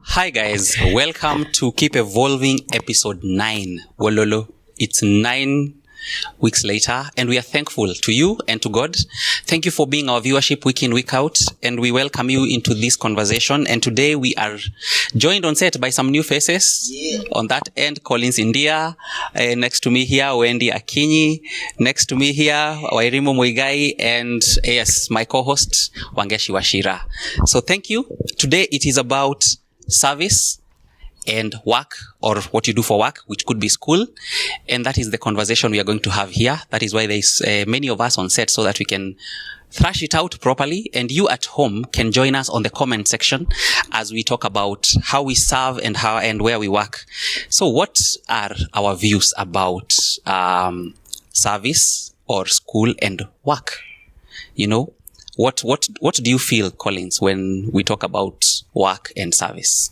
Hi guys, welcome to Keep Evolving episode 9. Wololo, it's 9 weeks later and we are thankful to you and to God. Thank you for being our viewership week in, week out, and we welcome you into this conversation. And today we are joined on set by some new faces. On that end, Collins India. Next to me here, Wendy Akinyi. Next to me here, Wairimu Muigai, and yes, my co-host, Wangeshi Washira. So thank you. Today it is about service and work, or what you do for work, which could be school. And that is the conversation we are going to have here. That is why there's many of us on set, so that we can thrash it out properly. And you at home can join us on the comment section as we talk about how we serve and how and where we work. So what are our views about service or school and work? You know, what do you feel, Collins, when we talk about work and service?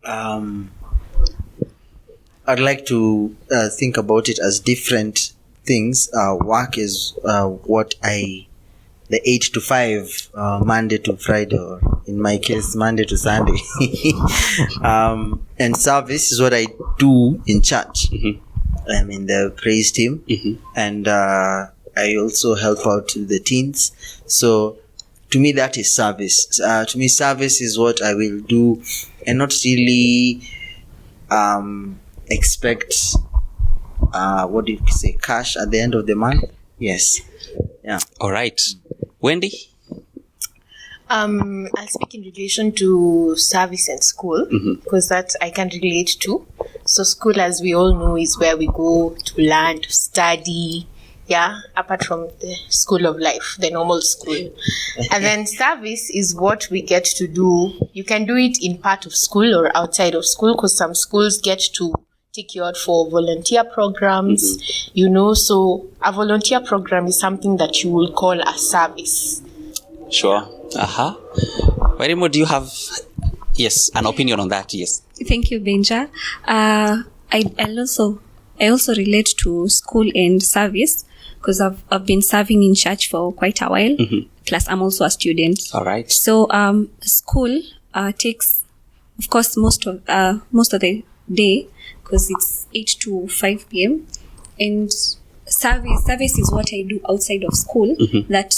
I'd like to think about it as different things. Work is the 8 to 5, Monday to Friday, or in my case, Monday to Sunday. And service is what I do in church. Mm-hmm. I'm in the praise team, mm-hmm. and I also help out the teens. So to me, that is service. To me, service is what I will do, and not really expect what do you say, cash at the end of the month. Yes. Yeah. All right. Wendy? I'll speak in relation to service and school, because that I can relate to. So school, as we all know, is where we go to learn, to study. Yeah, apart from the school of life, the normal school. And then service is what we get to do. You can do it in part of school or outside of school, because some schools get to take you out for volunteer programs, you know. So a volunteer program is something that you will call a service. Sure. Wairimu, do you have, an opinion on that? Yes. Thank you, Benja. I also relate to school and service, because I've been serving in church for quite a while. Mm-hmm. Plus, I'm also a student. All right. So, school takes, of course, most of the day, because it's 8 to 5 p.m. And service is what I do outside of school, that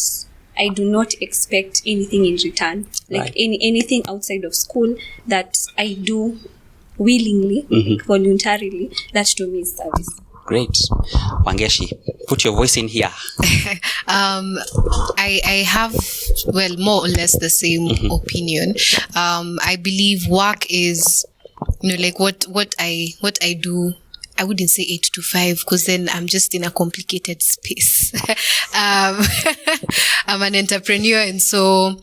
I do not expect anything in return. Like anything outside of school that I do willingly, voluntarily, that to me is service. Great. Wangeshi, put your voice in here. I have, more or less the same opinion. I believe work is, like what I do. I wouldn't say 8 to 5, because then I'm just in a complicated space. I'm an entrepreneur, and so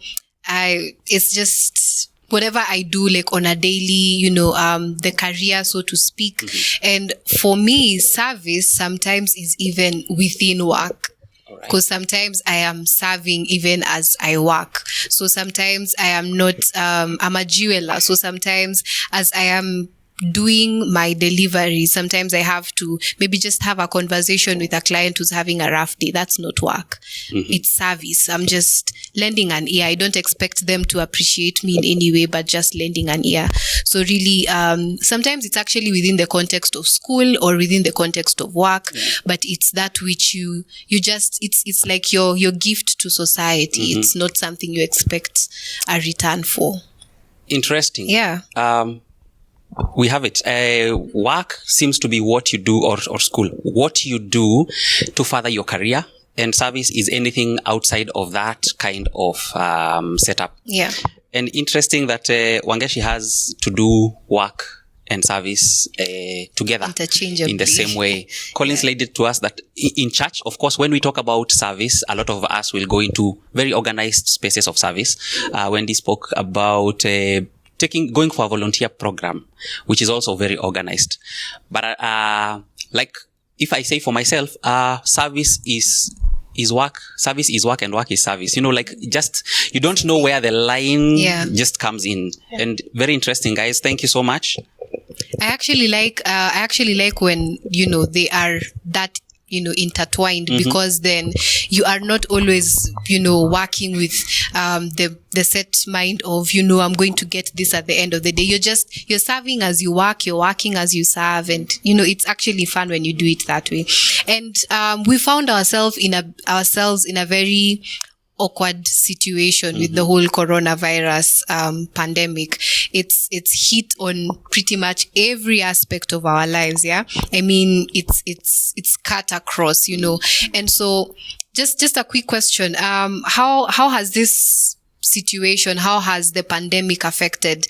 it's just whatever I do, like on a daily, the career, so to speak. And for me, service sometimes is even within work. Because sometimes I am serving even as I work. So sometimes I am not, I'm a jeweler. So sometimes as I am doing my delivery, sometimes I have to maybe just have a conversation with a client who's having a rough day. That's not work. It's service. I'm just lending an ear. I don't expect them to appreciate me in any way, but just lending an ear. So really, sometimes it's actually within the context of school or within the context of work, but it's that which you just, it's like your gift to society. It's not something you expect a return for. Interesting. Yeah. We have it. Work seems to be what you do, or school, what you do to further your career. And service is anything outside of that kind of setup. Yeah. And interesting that Wangeshi has to do work and service together in the same way. Collins laid it to us that in church, of course, when we talk about service, a lot of us will go into very organized spaces of service. Wendy spoke about going for a volunteer program, which is also very organized. But like if I say for myself, service is work, service is work, and work is service. Just you don't know where the line just comes in. Yeah. And very interesting, guys. Thank you so much. I actually like when they are that intertwined, because then you are not always, working with the set mind of, I'm going to get this at the end of the day. You're serving as you work, you're working as you serve. And, it's actually fun when you do it that way. And we found ourselves in a very awkward situation with the whole coronavirus pandemic. It's hit on pretty much every aspect of our lives. Yeah, I mean it's cut across, And so just a quick question: how has this situation, how has the pandemic affected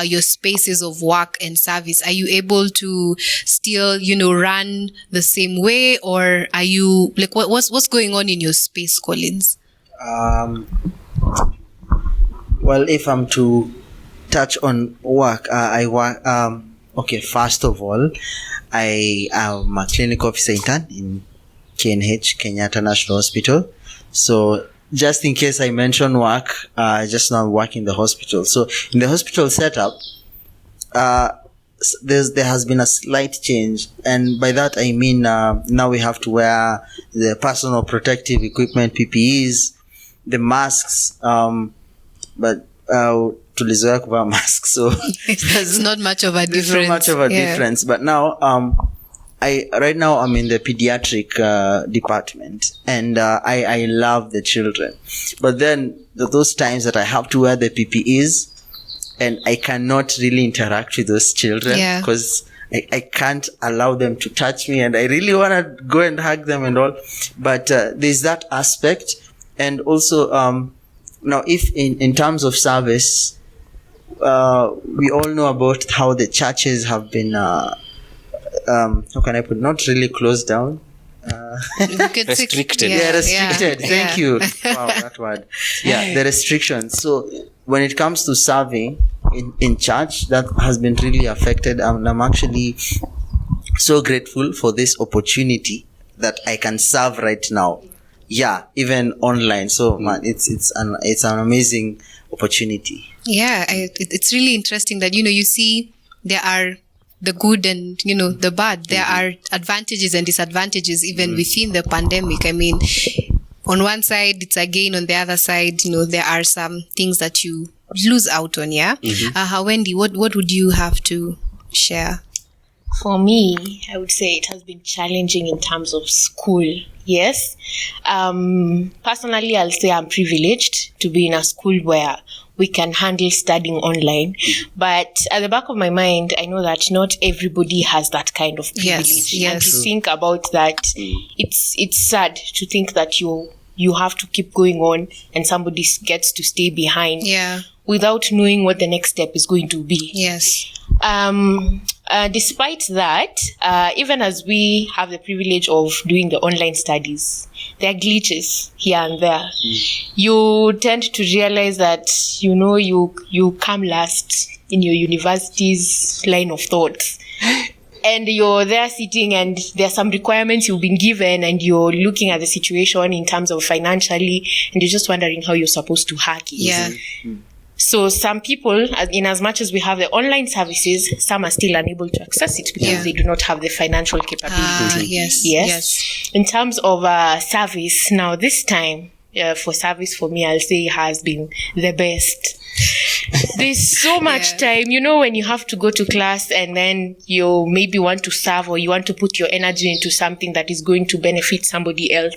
your spaces of work and service? Are you able to still run the same way, or are you like what's going on in your space, Collins? Well, if I'm to touch on work, I work. Okay, first of all, I am a clinic officer intern in KNH, Kenyatta National Hospital. So just in case I mention work, I just now work in the hospital. So in the hospital setup, there has been a slight change, and by that I mean now we have to wear the personal protective equipment, PPEs, the masks, but tulizoea kuvaa masks, so it's not much of a difference. There's not much of a difference. But now right now I'm in the pediatric department, and I love the children. But then those times that I have to wear the PPEs, and I cannot really interact with those children because I can't allow them to touch me, and I really want to go and hug them and all. But there's that aspect. And also, now if in terms of service, we all know about how the churches have been, how can I put, not really closed down. Restricted. Yeah, restricted. Thank you. Wow, that word. Yeah, the restrictions. So when it comes to serving in church, that has been really affected. I'm actually so grateful for this opportunity that I can serve right now. Yeah, even online. So man, it's an amazing opportunity. Yeah, it's really interesting that you see there are the good and the bad. There are advantages and disadvantages even within the pandemic. I mean, on one side it's a gain, on the other side, there are some things that you lose out on. Yeah. Wendy, what would you have to share? For me, I would say it has been challenging in terms of school. Yes. Personally, I'll say I'm privileged to be in a school where we can handle studying online. But at the back of my mind, I know that not everybody has that kind of privilege. Yes. And to think about that, it's sad to think that you have to keep going on and somebody gets to stay behind. Yeah. Without knowing what the next step is going to be. Yes. Despite that, even as we have the privilege of doing the online studies, there are glitches here and there. You tend to realize that, you come last in your university's line of thought. And you're there sitting and there's some requirements you've been given, and you're looking at the situation in terms of financially, and you're just wondering how you're supposed to hack it. Yeah. So some people, in as much as we have the online services, some are still unable to access it because they do not have the financial capability. Yes. In terms of service, now this time for service for me, I'll say has been the best. There's so much time, when you have to go to class and then you maybe want to serve, or you want to put your energy into something that is going to benefit somebody else.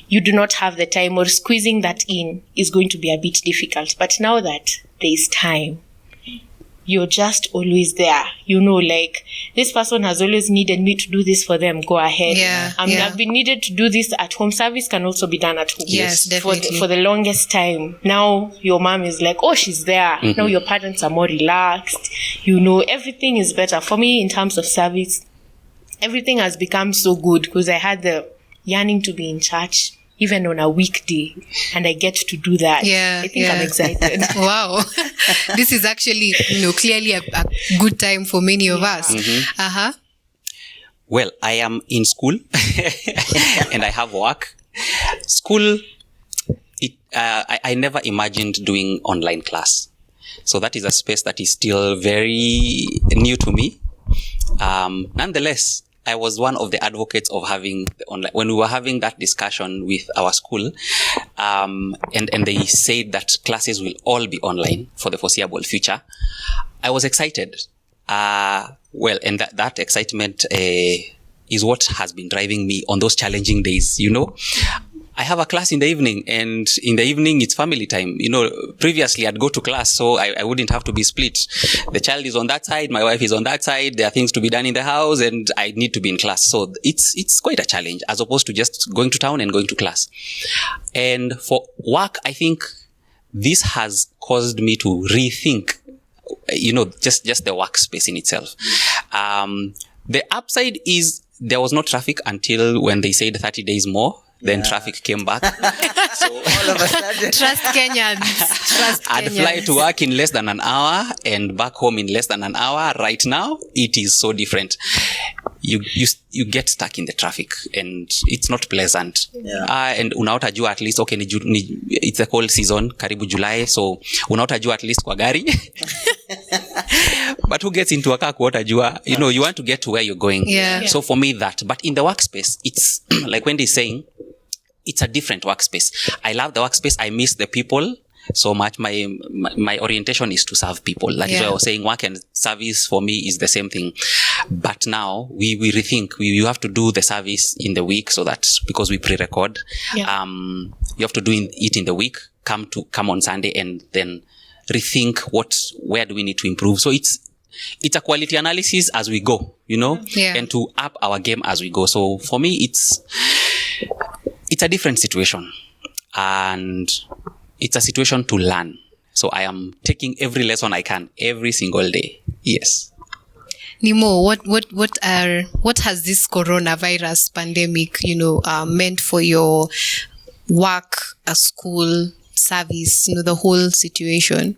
You do not have the time, or squeezing that in is going to be a bit difficult. But now that there is time, you're just always there. Like, this person has always needed me to do this for them. Go ahead. I've been needed to do this at home. Service can also be done at home. Yes, definitely. For the longest time. Now your mom is like, oh, she's there. Now your parents are more relaxed. Everything is better. For me, in terms of service, everything has become so good because I had the yearning to be in church even on a weekday, and I get to do that. I think I'm excited. Wow. This is actually, clearly a good time for many of us. Well, I am in school and I have work. School, I never imagined doing online class. So that is a space that is still very new to me. Nonetheless, I was one of the advocates of having the online. When we were having that discussion with our school, and they said that classes will all be online for the foreseeable future, I was excited. And that excitement is what has been driving me on those challenging days. I have a class in the evening, and in the evening it's family time. Previously I'd go to class, so I wouldn't have to be split. The child is on that side, my wife is on that side. There are things to be done in the house, and I need to be in class. So it's quite a challenge, as opposed to just going to town and going to class. And for work, I think this has caused me to rethink, just the workspace in itself. The upside is there was no traffic until when they said 30 days more. Then traffic came back. So All of a sudden. Trust Kenyans. I'd fly to work in less than an hour and back home in less than an hour. Right now, it is so different. You get stuck in the traffic, and it's not pleasant. And unaotajua at least, okay, it's a cold season, karibu July, so unaotajua at least kwa gari. But who gets into a car kuotajua? You want to get to where you're going. Yeah. So for me, but in the workspace, it's like Wendy is saying, it's a different workspace. I love the workspace. I miss the people so much. My orientation is to serve people. That is why I was saying work and service for me is the same thing. But now we rethink. You have to do the service in the week, so that because we pre-record, you have to do it in the week. Come on Sunday and then rethink where do we need to improve. So it's a quality analysis as we go, and to up our game as we go. So for me, it's a different situation, and it's a situation to learn. So I am taking every lesson I can every single day. Yes. Nimo, what has this coronavirus pandemic, meant for your work, school, service, the whole situation?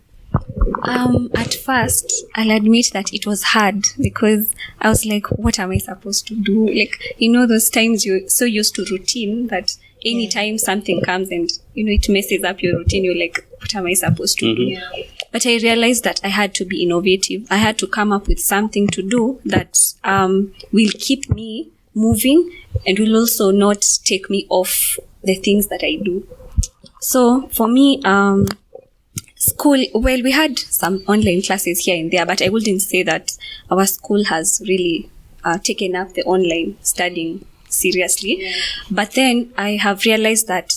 At first, I'll admit that it was hard, because I was like, what am I supposed to do? Like, those times you're so used to routine that anytime something comes and, it messes up your routine, you're like, what am I supposed to do? Yeah. But I realized that I had to be innovative. I had to come up with something to do that will keep me moving and will also not take me off the things that I do. So for me, school, well, we had some online classes here and there, but I wouldn't say that our school has really taken up the online studying seriously. Yeah. But then I have realized that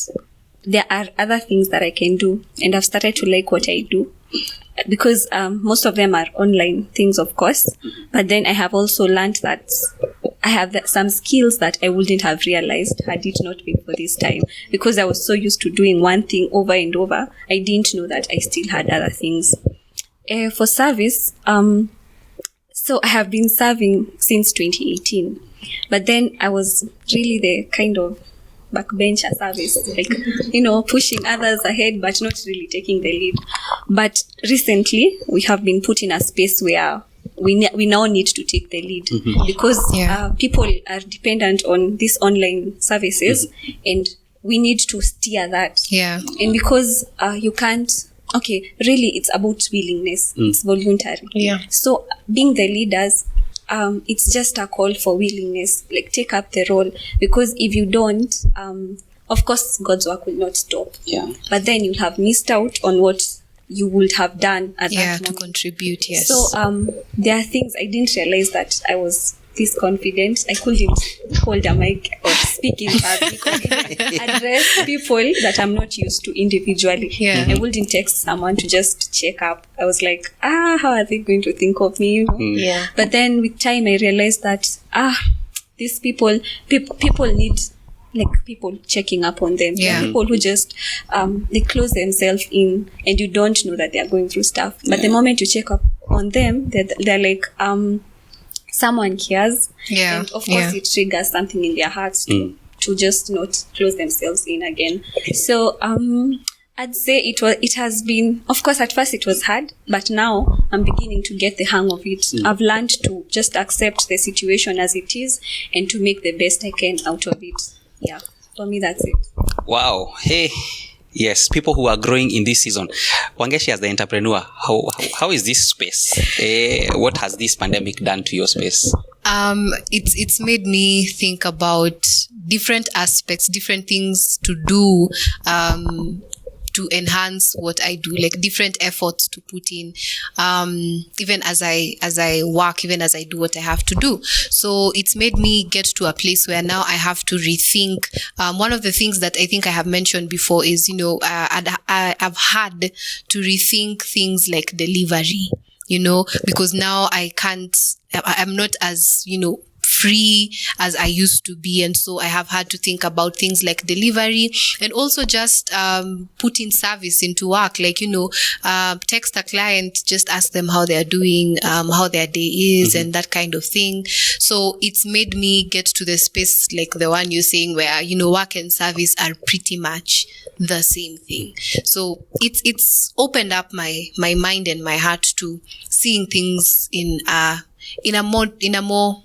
there are other things that I can do, and I've started to like what I do, because most of them are online things, of course. But then I have also learned that I have some skills that I wouldn't have realized had it not been for this time, because I was so used to doing one thing over and over. I didn't know that I still had other things. For service, so I have been serving since 2018, but then I was really the kind of backbencher service, like, pushing others ahead, but not really taking the lead. But recently, we have been put in a space where we now need to take the lead, because people are dependent on these online services, and we need to steer that. Yeah. And because you can't, really it's about willingness. It's voluntary. Yeah. So being the leaders, it's just a call for willingness, like take up the role, because if you don't, of course God's work will not stop. Yeah. But then you'll have missed out on what you would have done at that moment. To contribute, yes. So there are things I didn't realize that I was this confident. I couldn't hold a mic or speak in public or address people that I'm not used to individually. Yeah. I wouldn't text someone to just check up. I was like, how are they going to think of me? Yeah. But then with time I realized that these people need like people checking up on them. Yeah. People who just they close themselves in, and you don't know that they are going through stuff. But the moment you check up on them, they're like someone cares. Yeah. And of course it triggers something in their hearts to just not close themselves in again. So I'd say it has been, of course at first it was hard, but now I'm beginning to get the hang of it. I've learned to just accept the situation as it is and to make the best I can out of it. Yeah, for me that's it. Wow. Hey, Yes, people who are growing in this season. Wangeshi, as the entrepreneur, how is this space? What has this pandemic done to your space? It's made me think about different aspects, different things to do, to enhance what I do, like different efforts to put in, even as I work, even as I do what I have to do. So it's made me get to a place where now I have to rethink. One of the things that I think I have mentioned before is, I've had to rethink things like delivery, because now I'm not as, free as I used to be. And so I have had to think about things like delivery and also just putting service into work. Like, text a client, just ask them how they're doing, how their day is, and that kind of thing. So it's made me get to the space like the one you're saying where, work and service are pretty much the same thing. So it's opened up my mind and my heart to seeing things in a more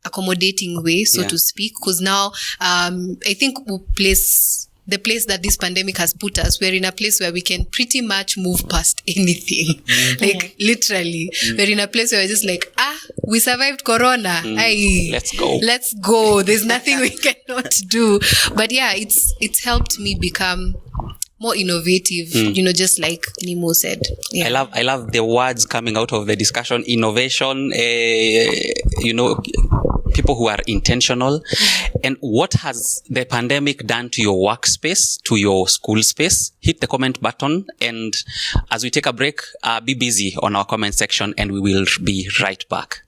accommodating way, so to speak, because now I think the place that this pandemic has put us, we're in a place where we can pretty much move past anything. Like literally, we're in a place where we're just like, we survived Corona. Let's go. There's nothing we cannot do. But yeah, it's helped me become more innovative, just like Nemo said. Yeah. I love the words coming out of the discussion. Innovation, people who are intentional. And what has the pandemic done to your workspace, to your school space? Hit the comment button. And as we take a break, be busy on our comment section and we will be right back.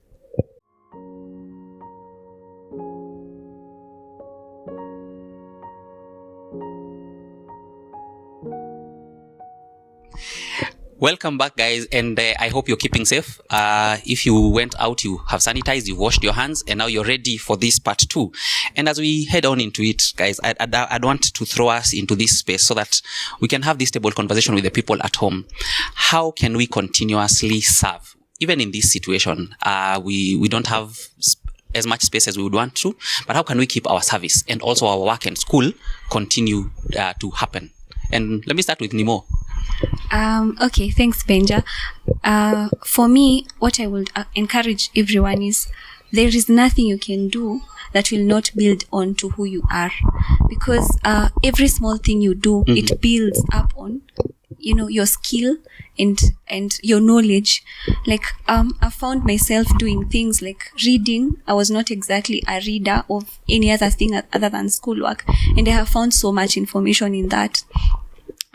Welcome back, guys, and I hope you're keeping safe. If you went out, you have sanitized, you washed your hands, and now you're ready for this part 2. And as we head on into it, guys, I'd want to throw us into this space so that we can have this table conversation with the people at home. How can we continuously serve? Even in this situation, we don't have as much space as we would want to, but how can we keep our service and also our work and school continue to happen? And let me start with Nemo. Okay, thanks, Benja. For me, what I would encourage everyone is there is nothing you can do that will not build on to who you are, because every small thing you do, it builds up on, your skill and your knowledge. Like, I found myself doing things like reading. I was not exactly a reader of any other thing other than schoolwork, and I have found so much information in that.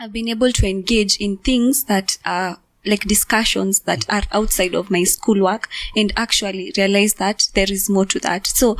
I've been able to engage in things that are like discussions that are outside of my schoolwork and actually realize that there is more to that. So,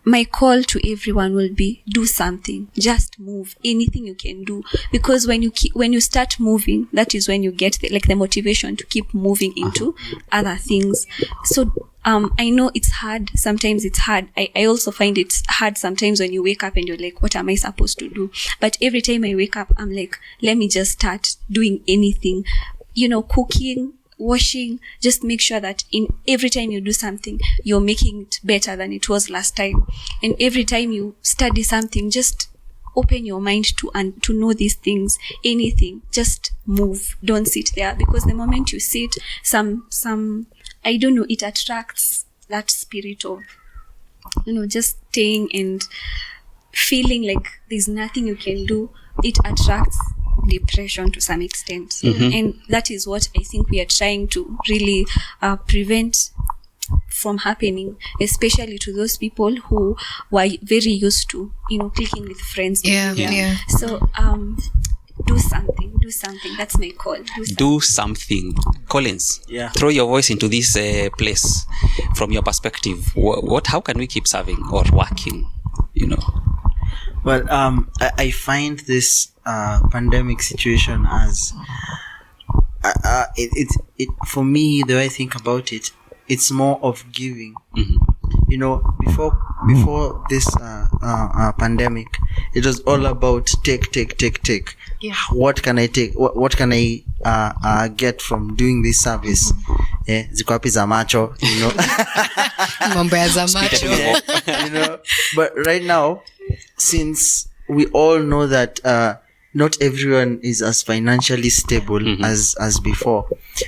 my call to everyone will be, do something, just move, anything you can do, because when you start moving, that is when you get the motivation to keep moving into other things. So, I know it's hard. Sometimes it's hard. I also find it's hard sometimes when you wake up and you're like, what am I supposed to do? But every time I wake up, I'm like, let me just start doing anything, cooking, washing. Just make sure that in every time you do something, you're making it better than it was last time. And every time you study something, just open your mind to know these things. Anything, just move. Don't sit there, because the moment you sit, I don't know, it attracts that spirit of, just staying and feeling like there's nothing you can do. It attracts depression to some extent. And that is what I think we are trying to really prevent from happening, especially to those people who were very used to, clicking with friends. Yeah. So, do something. That's my call. Do something. Collins, throw your voice into this place from your perspective. How can we keep serving or working? Well, I find this pandemic situation as it for me, the way I think about it, it's more of giving. Before this pandemic, it was all about take. Yeah. What can I take? What can I get from doing this service? Ziko wapi za macho, Mambo ya za macho. But right now, since we all know that not everyone is as financially stable as before.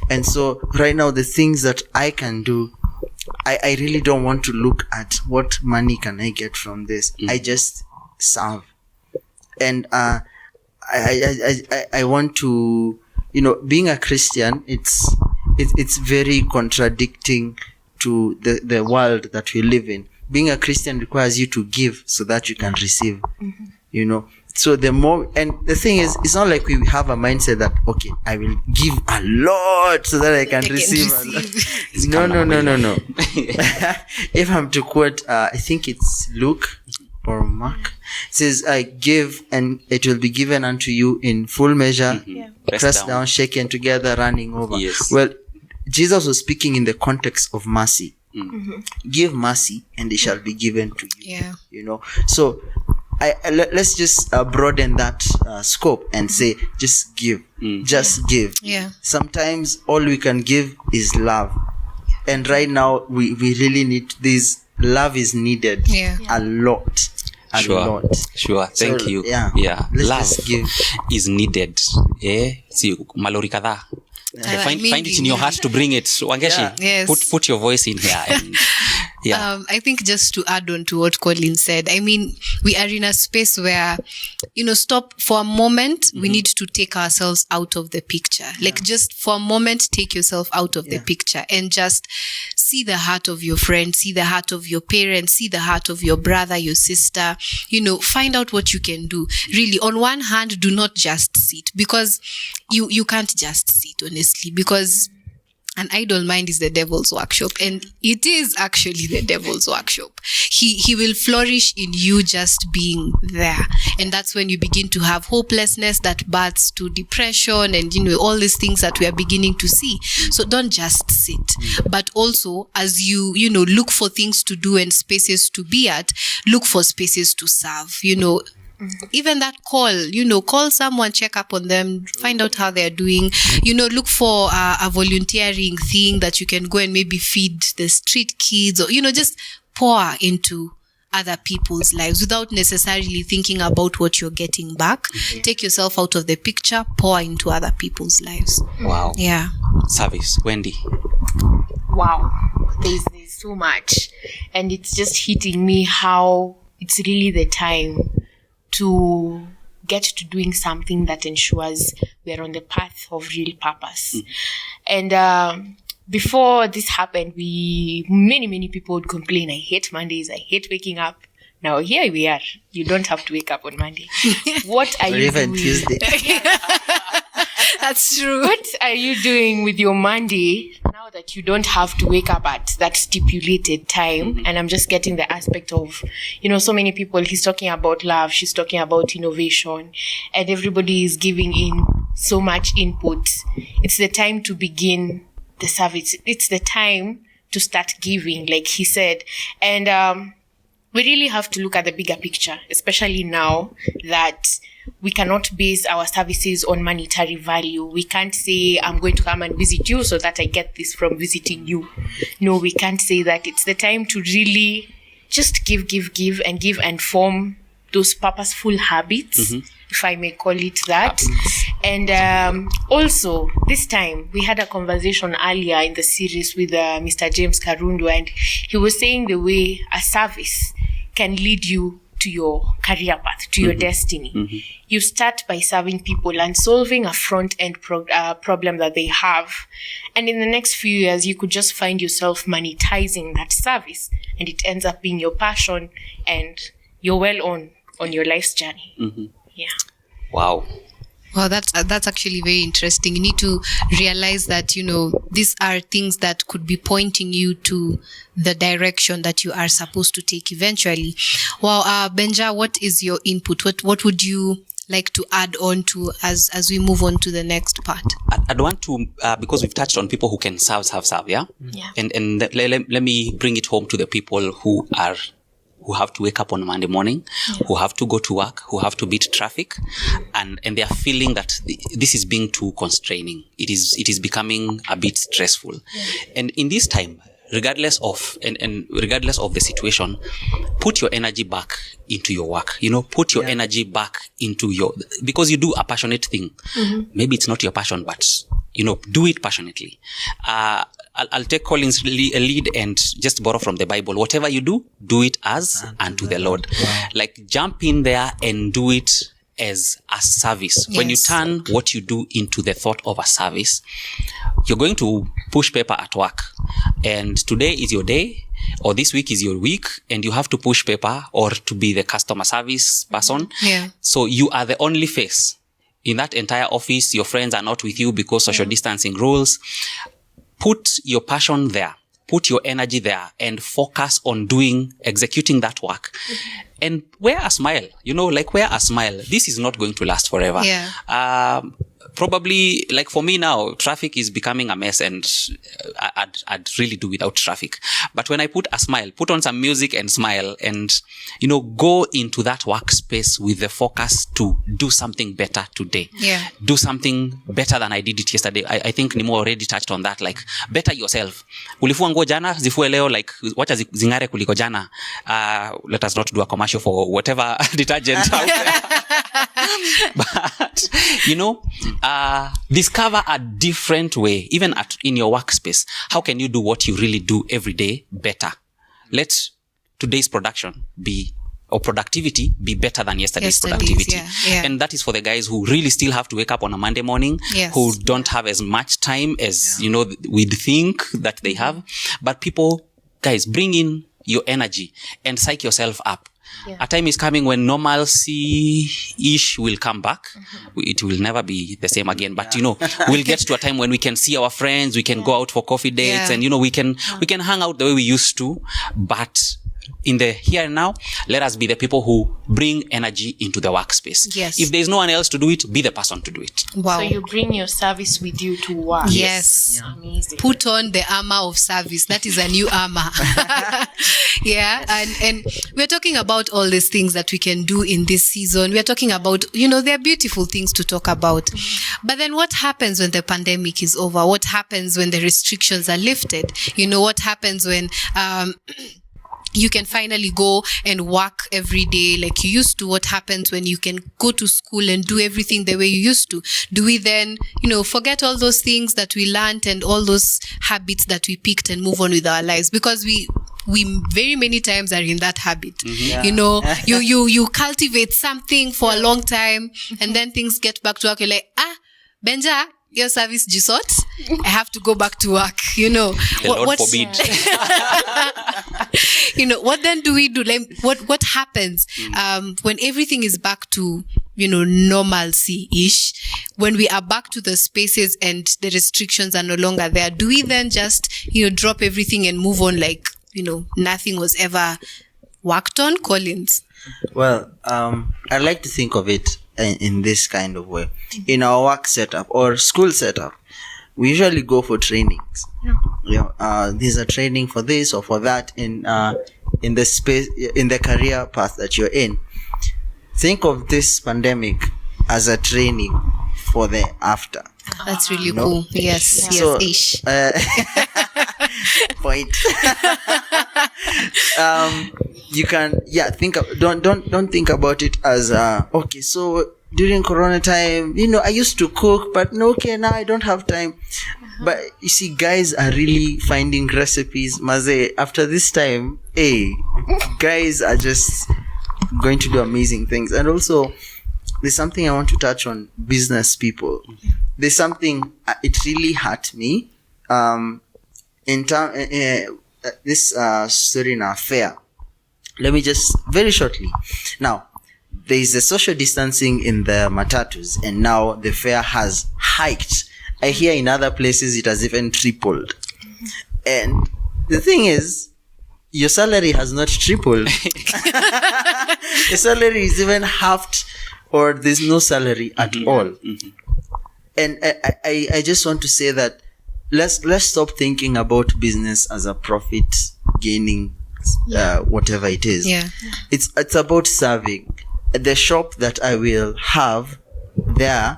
And so right now, the things that I can do, I really don't want to look at what money can I get from this. I just serve. And I want to, being a Christian, it's very contradicting to the world that we live in. Being a Christian requires you to give so that you can receive, So the more, and the thing is, it's not like we have a mindset that, okay, I will give a lot so that I can receive a lot. No. If I'm to quote, I think it's Luke or Mark, it says, I give and it will be given unto you in full measure, pressed down, shaken together, running over. Yes. Well, Jesus was speaking in the context of mercy. Give mercy and it shall be given to you. So let's just broaden that scope and say, just give. Just give. Sometimes all we can give is love. And right now we really need this. Love is needed a lot. Sure. Thank you. Let's Love give. is needed. See, malori kadhaa. Find it in your heart to bring it. So, Wangeshi, Yes. put your voice in here. And, I think just to add on to what Colin said, I mean, we are in a space where, stop for a moment. We need to take ourselves out of the picture. Like just for a moment, take yourself out of the picture and just see the heart of your friend, see the heart of your parents, see the heart of your brother, your sister, find out what you can do. Really, on one hand, do not just sit, because you can't just sit, honestly, because an idle mind is the devil's workshop, and it is actually the devil's workshop. He will flourish in you just being there, and that's when you begin to have hopelessness that births to depression and all these things that we are beginning to see. So don't just sit, but also as you look for things to do and spaces to be at, look for spaces to serve. Even that call someone, check up on them, find out how they're doing, look for a volunteering thing that you can go and maybe feed the street kids, or, just pour into other people's lives without necessarily thinking about what you're getting back. Take yourself out of the picture, pour into other people's lives. wow. Yeah. Service. Wendy. Wow, there's so much, and it's just hitting me how it's really the time to get to doing something that ensures we're on the path of real purpose. And before this happened, many people would complain, I hate Mondays, I hate waking up. Now here we are. You don't have to wake up on Monday. What are Or you even doing? Tuesday. That's true. What are you doing with your Monday now that you don't have to wake up at that stipulated time? And I'm just getting the aspect of, so many people, he's talking about love, she's talking about innovation, and everybody is giving in so much input. It's the time to begin the service. It's the time to start giving, like he said. And we really have to look at the bigger picture, especially now that we cannot base our services on monetary value. We can't say, I'm going to come and visit you so that I get this from visiting you. No, we can't say that. It's the time to really just give and form those purposeful habits, if I may call it that. And also, this time, we had a conversation earlier in the series with Mr. James Karundu, and he was saying the way a service can lead you to your career path, to your destiny. You start by serving people and solving a front-end problem that they have. And in the next few years, you could just find yourself monetizing that service, and it ends up being your passion, and you're well on your life's journey. Yeah. Wow. Well, that's actually very interesting. You need to realize that, these are things that could be pointing you to the direction that you are supposed to take eventually. Well, Benja, what is your input? What would you like to add on to as we move on to the next part? I'd want to, because we've touched on people who can serve, yeah? Yeah. And let me bring it home to the people who have to wake up on Monday morning, who have to go to work, who have to beat traffic, and they are feeling that this is being too constraining. It is becoming a bit stressful. And in this time, regardless of regardless of the situation, put your energy back into your work. Put your energy back into because you do a passionate thing. Maybe it's not your passion, but do it passionately. I'll take Colin's lead and just borrow from the Bible. Whatever you do it as unto the Lord. Wow. Like, jump in there and do it as a service. Yes. When you turn what you do into the thought of a service, you're going to push paper at work. And today is your day, or this week is your week, and you have to push paper or to be the customer service person. Yeah. So you are the only face in that entire office. Your friends are not with you because social distancing rules. Put your passion there. Put your energy there and focus on executing that work. And wear a smile. Wear a smile. This is not going to last forever. Yeah. Probably, like for me now, traffic is becoming a mess, and I'd really do without traffic. But when I put on some music and smile, and go into that workspace with the focus to do something better today. Yeah. Do something better than I did it yesterday. I think Nimo already touched on that. Like, better yourself. Ulifua nguo jana, zifue leo. Like, wacha zingare kuliko jana. Let us not do a commercial for whatever detergent out there. But discover a different way, even in your workspace. How can you do what you really do every day better? Let today's productivity be better than yesterday's productivity. Yeah. And that is for the guys who really still have to wake up on a Monday morning, Yes. who don't have as much time as we'd think that they have. But guys, bring in your energy and psych yourself up. Yeah. A time is coming when normalcy-ish will come back. It will never be the same again. But, we'll get to a time when we can see our friends, we can go out for coffee dates, and, we can hang out the way we used to. But in the here and now, let us be the people who bring energy into the workspace. Yes. If there's no one else to do it, be the person to do it. Wow. So you bring your service with you to work. Yes. Amazing. Put on the armor of service. That is a new armor. Yeah. And we're talking about all these things that we can do in this season. We're talking about, there are beautiful things to talk about. But then what happens when the pandemic is over? What happens when the restrictions are lifted? What happens when, you can finally go and work every day like you used to? What happens when you can go to school and do everything the way you used to? Do we then, forget all those things that we learned and all those habits that we picked and move on with our lives? Because we very many times are in that habit. You cultivate something for a long time, and then things get back to work. You're like, Benja, your service jisot, I have to go back to work. The Lord forbid. What then do we do? Like, what happens when everything is back to normalcy-ish? When we are back to the spaces and the restrictions are no longer there, do we then just drop everything and move on like nothing was ever worked on? Collins? Well, I like to think of it in this kind of way. In our work setup or school setup, we usually go for trainings. These are training for this or for that in the space, in the career path that you're in. Think of this pandemic as a training for the after. That's really cool. Yes. So, Ish. Point. You can don't think about it as okay, so during Corona time, I used to cook, but now I don't have time. But you see, guys are really finding recipes. Maze, after this time, guys are just going to do amazing things. And also, there's something I want to touch on: business people. There's something it really hurt me. This story in our fair. Let me just very shortly. Now, there is a social distancing in the matatus, and now the fare has hiked. I hear in other places it has even tripled. And the thing is, your salary has not tripled. Your salary is even halved, or there's no salary at all. And I just want to say that let's stop thinking about business as a profit gaining whatever it is. It's about serving. The shop that I will have there,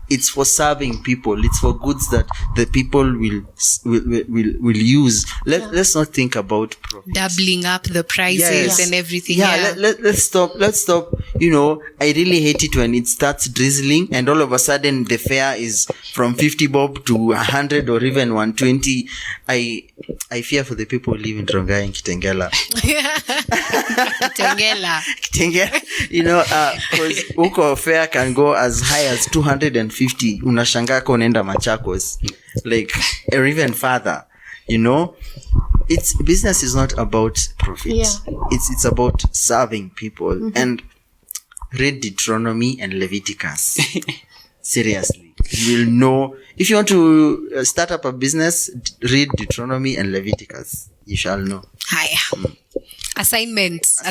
it's for serving people. It's for goods that the people will use. Let's not think about profit. Doubling up the prices and everything. Let's stop. I really hate it when it starts drizzling and all of a sudden the fare is from 50 bob to 100 or even 120. I fear for the people who live in Rongai and Kitengela. Kitengela. Because huko fare can go as high as 250. Unashangaa kwa unaenda Machakos, like, or even further. It's business is not about profit. It's about serving people. And read Deuteronomy and Leviticus. Seriously, you will know. If you want to start up a business, read Deuteronomy and Leviticus. You shall know. Hiya. Assignments.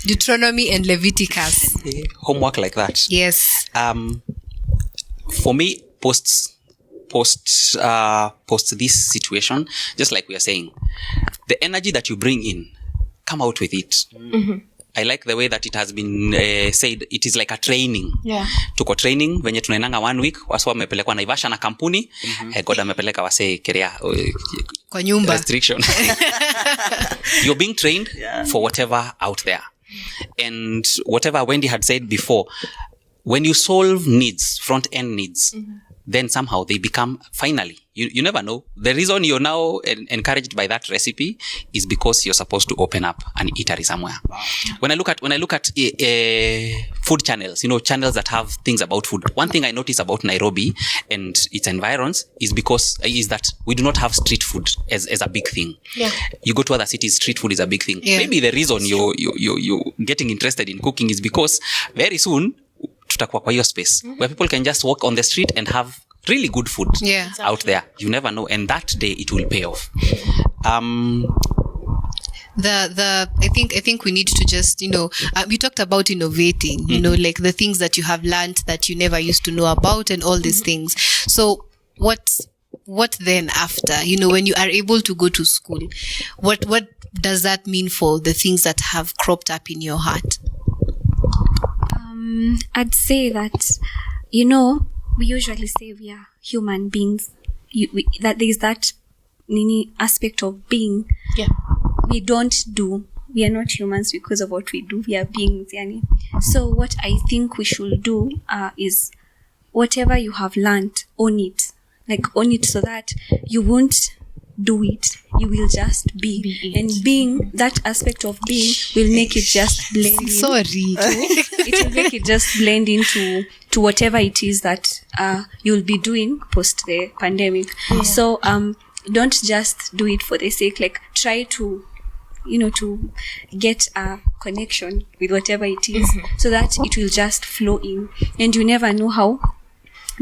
Deuteronomy and Leviticus. Homework like that. Yes. For me, post this situation, just like we are saying, the energy that you bring in, come out with it. I like the way that it has been said. It is like a training. Tuko training venye tunaenanga 1 week, wasi wamepelekwa Naivasha na kampuni, God amepeleka wase Kerea kwa nyumba restriction. You're being trained for whatever out there. And whatever Wendy had said before, when you solve needs, front end needs, then somehow they become, finally, you never know. The reason you're now encouraged by that recipe is because you're supposed to open up an eatery somewhere. Wow. When I look at food channels, channels that have things about food, one thing I notice about Nairobi and its environs is that we do not have street food as a big thing. You go to other cities, street food is a big thing. Maybe the reason you're getting interested in cooking is because very soon tutakuwa kwa hiyo space where people can just walk on the street and have really good food out there. You never know, and that day it will pay off. I think we need to just, we talked about innovating, like the things that you have learned that you never used to know about and all these things. So what then after, when you are able to go to school, what does that mean for the things that have cropped up in your heart? I'd say that, we usually say we are human beings. That there is that aspect of being. We are not humans because of what we do. We are beings. So what I think we should do is whatever you have learned, own it. Own it so that you won't do it. You will just be. And being, that aspect of being will make it just blend in. It will make it just blend into whatever it is that you'll be doing post the pandemic. So don't just do it for the sake, try to to get a connection with whatever it is, so that it will just flow in, and you never know how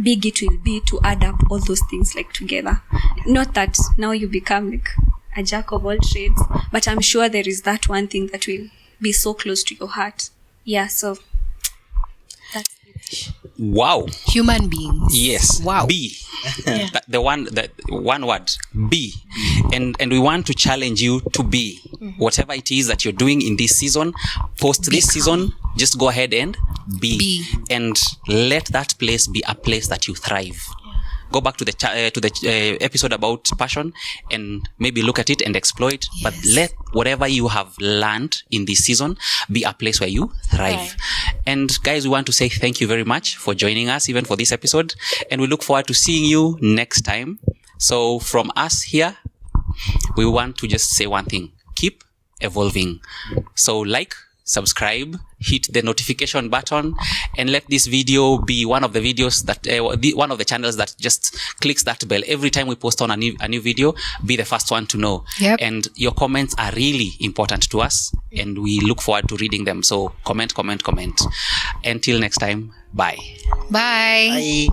big it will be to add up all those things together. Not that now you become a jack of all trades, but I'm sure there is that one thing that will be so close to your heart. So that's it. Wow. Human beings. Yes. Wow. Be. The one word, be. And we want to challenge you to be. Whatever it is that you're doing in this season, this season, just go ahead and be. And let that place be a place that you thrive. Go back to the episode about passion and maybe look at it and explore it. But let whatever you have learned in this season be a place where you thrive. And guys, we want to say thank you very much for joining us even for this episode. And we look forward to seeing you next time. So from us here, we want to just say one thing. Keep evolving. So subscribe, hit the notification button, and let this video be one of the videos that one of the channels that just clicks that bell every time we post on a new video. Be the first one to know. And your comments are really important to us, and we look forward to reading them. So comment. Until next time, bye. Bye.